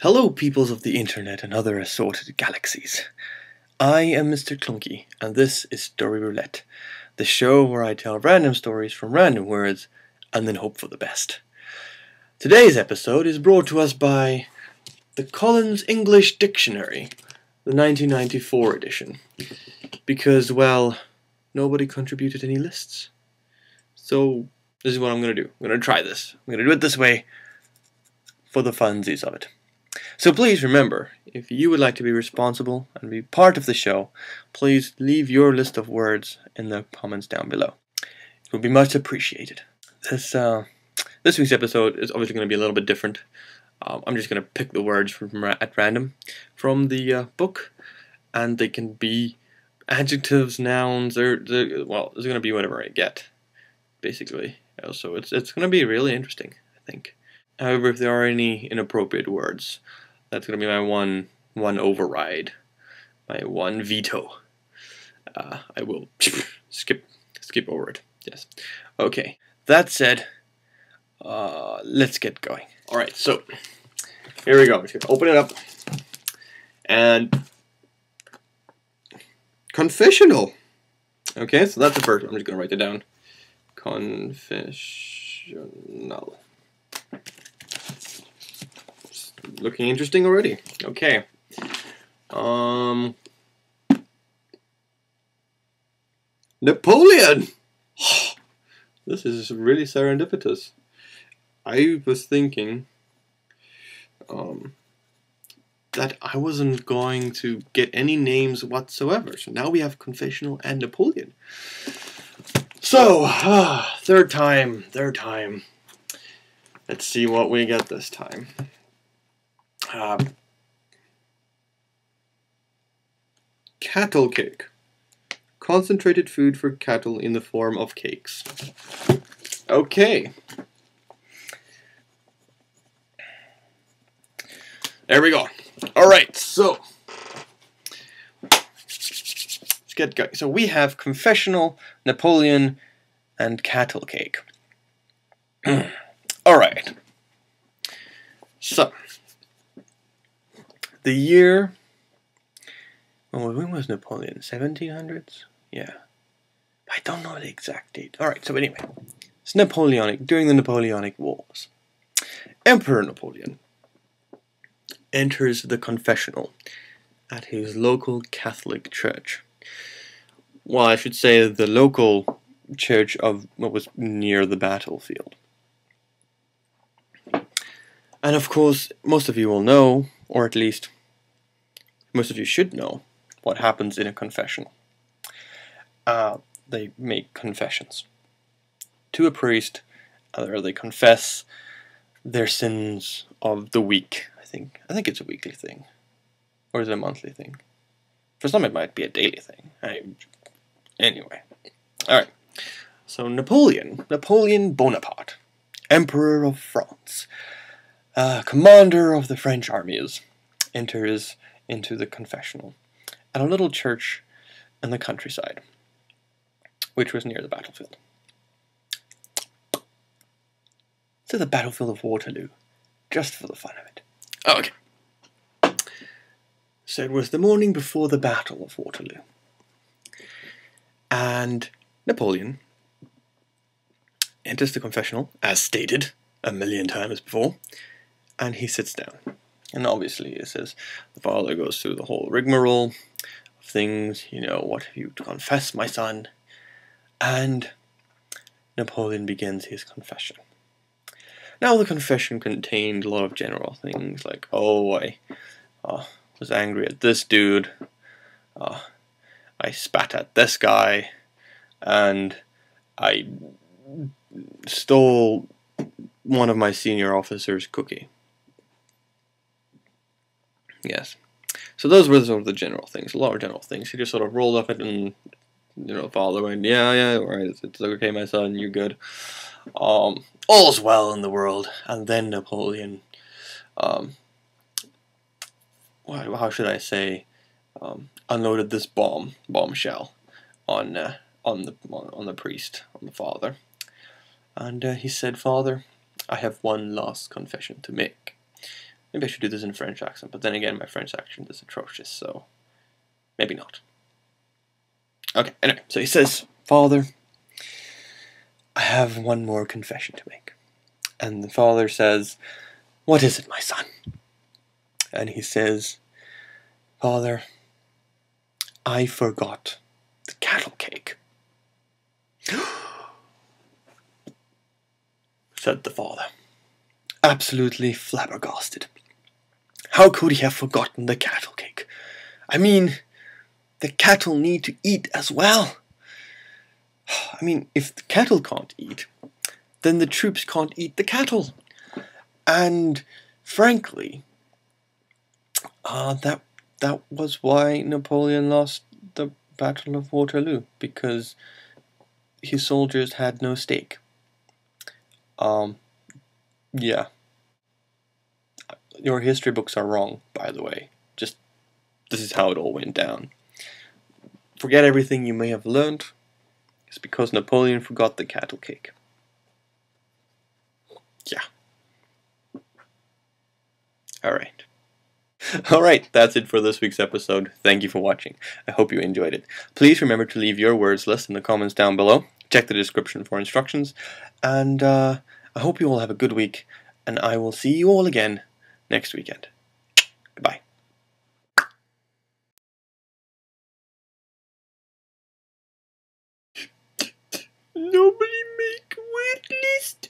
Hello, peoples of the internet and other assorted galaxies. I am Mr. Clunky, and this is Story Roulette, the show where I tell random stories from random words and then hope for the best. Today's episode is brought to us by the Collins English Dictionary, the 1994 edition, because, well, nobody contributed any lists. So, this is what I'm going to do. I'm going to try this. I'm going to do it this way for the funsies of it. So please remember, if you would like to be responsible and be part of the show, please leave your list of words in the comments down below. It would be much appreciated. This week's episode is obviously going to be a little bit different. I'm just going to pick the words at random from the book, and they can be adjectives, nouns, well, it's going to be whatever I get, basically. So it's going to be really interesting, I think. However, if there are any inappropriate words, that's going to be my one override, my one veto. I will skip over it. Yes. Okay. That said, let's get going. All right. So here we go. I'm just going to open it up and confessional. Okay. So that's the first one. I'm just going to write it down. Confessional. Looking interesting already. Okay. Napoleon! This is really serendipitous. I was thinking that I wasn't going to get any names whatsoever. So now we have Confessional and Napoleon. So, third time. Let's see what we get this time. Cattle cake. Concentrated food for cattle in the form of cakes. Okay. There we go. Alright, so let's get going. So we have Confessional, Napoleon, and cattle cake. Alright. So the year, when was Napoleon? 1700s? Yeah. I don't know the exact date. Alright, so anyway. It's Napoleonic, during the Napoleonic Wars. Emperor Napoleon enters the confessional at his local Catholic church. Well, I should say the local church of what was near the battlefield. And of course, most of you will know, or at least most of you should know, what happens in a confessional. They make confessions to a priest, where they confess their sins of the week. I think it's a weekly thing, or is it a monthly thing? For some, it might be a daily thing. Anyway, all right. So Napoleon Bonaparte, Emperor of France, commander of the French armies, enters into the confessional at a little church in the countryside, which was near the battlefield. To the battlefield of Waterloo, just for the fun of it. Okay. So it was the morning before the Battle of Waterloo, and Napoleon enters the confessional, as stated a million times before, and he sits down. And obviously, it says the father goes through the whole rigmarole of things, what have you to confess, my son? And Napoleon begins his confession. Now, the confession contained a lot of general things, like, I was angry at this dude, I spat at this guy, and I stole one of my senior officers' cookie. Yes. So those were sort of the general things, a lot of general things. He just sort of rolled up it and, father went, yeah, alright, it's okay, my son, you're good. All's well in the world. And then Napoleon, how should I say, unloaded this bombshell on the priest, on the father. And he said, "Father, I have one last confession to make. Maybe I should do this in a French accent, but then again, my French accent is atrocious, so maybe not. Okay, anyway, so he says, Father, I have one more confession to make. And the father says, what is it, my son? And he says, Father, I forgot the cattle cake. Said the father, absolutely flabbergasted. How could he have forgotten the cattle cake? I mean, the cattle need to eat as well. I mean, if the cattle can't eat, then the troops can't eat the cattle. And frankly, that was why Napoleon lost the Battle of Waterloo, because his soldiers had no steak. Yeah. Your history books are wrong, by the way. Just, this is how it all went down. Forget everything you may have learned. It's because Napoleon forgot the cattle cake. Yeah. Alright. Alright, that's it for this week's episode. Thank you for watching. I hope you enjoyed it. Please remember to leave your words list in the comments down below. Check the description for instructions. And I hope you all have a good week. And I will see you all again next weekend. Goodbye. Nobody make word list.